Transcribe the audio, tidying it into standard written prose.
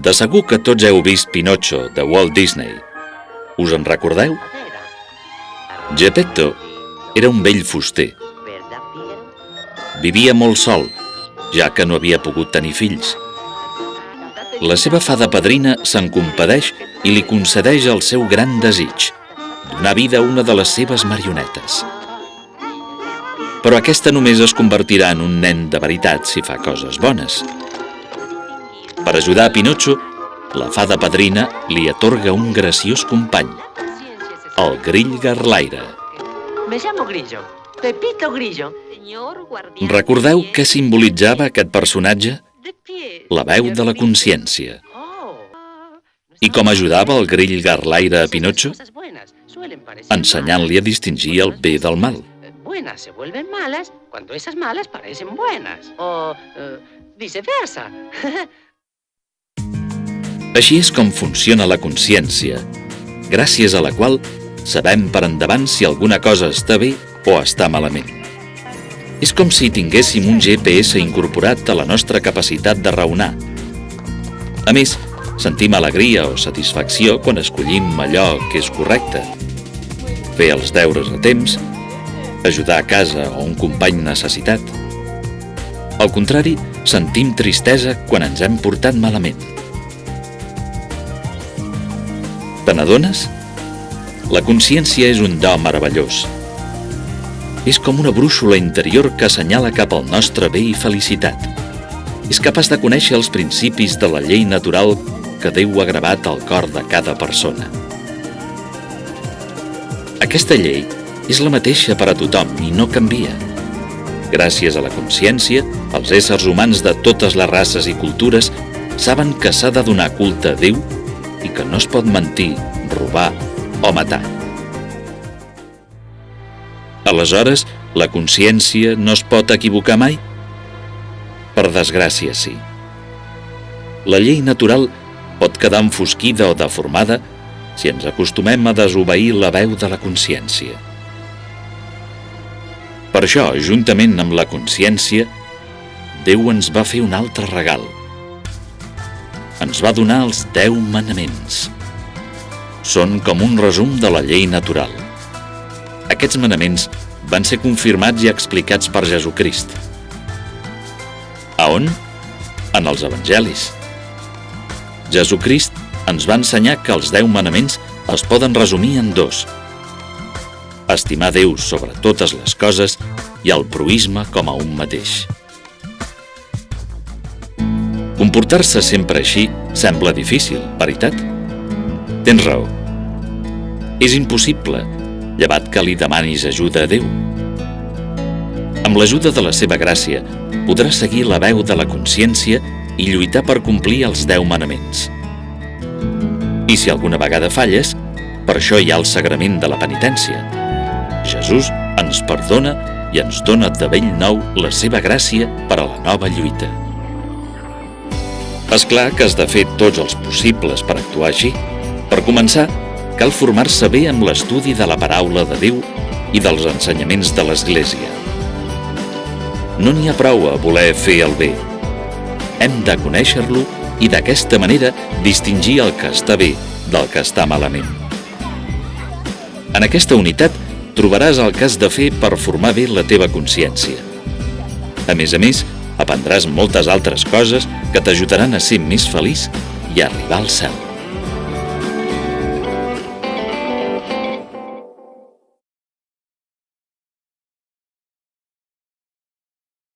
De segur que tots heu vist Pinocho, de Walt Disney. Us en recordeu? Geppetto era un vell fuster. Vivia molt sol, ja que no havia pogut tenir fills. La seva fada padrina se'n compadeix i li concedeix el seu gran desig, donar vida a una de les seves marionetes. Però aquesta només es convertirà en un nen de veritat si fa coses bones. Per ajudar a Pinocho, la fada padrina li atorga un graciós company, el grill garlaire. Me llamo Grillo, Pepito Grillo. Recordeu què simbolitzava aquest personatge? La veu de la consciència. I com ajudava el grill garlaire a Pinocho? Ensenyant-li a distingir el bé del mal. Buenas se vuelven malas cuando esas malas parecen buenas. O viceversa. Així és com funciona la consciència, gràcies a la qual sabem per endavant si alguna cosa està bé o està malament. És com si tinguéssim un GPS incorporat a la nostra capacitat de raonar. A més, sentim alegria o satisfacció quan escollim allò que és correcte. Fer els deures a temps, ajudar a casa o un company necessitat. Al contrari, sentim tristesa quan ens hem portat malament. Te n'adones? La consciència és un do meravellós. És com una brúixola interior que assenyala cap al nostre bé i felicitat. És capaç de conèixer els principis de la llei natural que Déu ha gravat al cor de cada persona. Aquesta llei és la mateixa per a tothom i no canvia. Gràcies a la consciència, els éssers humans de totes les races i cultures saben que s'ha de donar culte a Déu i que no es pot mentir, robar o matar. Aleshores, la consciència no es pot equivocar mai? Per desgràcia, sí. La llei natural pot quedar enfosquida o deformada si ens acostumem a desobeir la veu de la consciència. Per això, juntament amb la consciència, Déu ens va fer un altre regal. Ens va donar els 10 manaments. Són com un resum de la llei natural. Aquests manaments van ser confirmats i explicats per Jesucrist. A on? En els evangelis. Jesucrist ens va ensenyar que els 10 manaments es poden resumir en 2. Estimar Déu sobre totes les coses i el proïsme com a un mateix. Comportar-se sempre així sembla difícil, veritat? Tens raó. És impossible, llevat que li demanis ajuda a Déu. Amb l'ajuda de la seva gràcia, podràs seguir la veu de la consciència i lluitar per complir els 10 manaments. I si alguna vegada falles, per això hi ha el sagrament de la penitència. Jesús ens perdona i ens dona de bell nou la seva gràcia per a la nova lluita. És clar que has de fer tots els possibles per actuar així. Per començar, cal formar-se bé amb l'estudi de la paraula de Déu i dels ensenyaments de l'Església. No n'hi ha prou a voler fer el bé. Hem de conèixer-lo i d'aquesta manera distingir el que està bé del que està malament. En aquesta unitat trobaràs el que has de fer per formar bé la teva consciència. A més, aprendràs moltes altres coses que t'ajudaran a ser més feliç i a arribar al cel.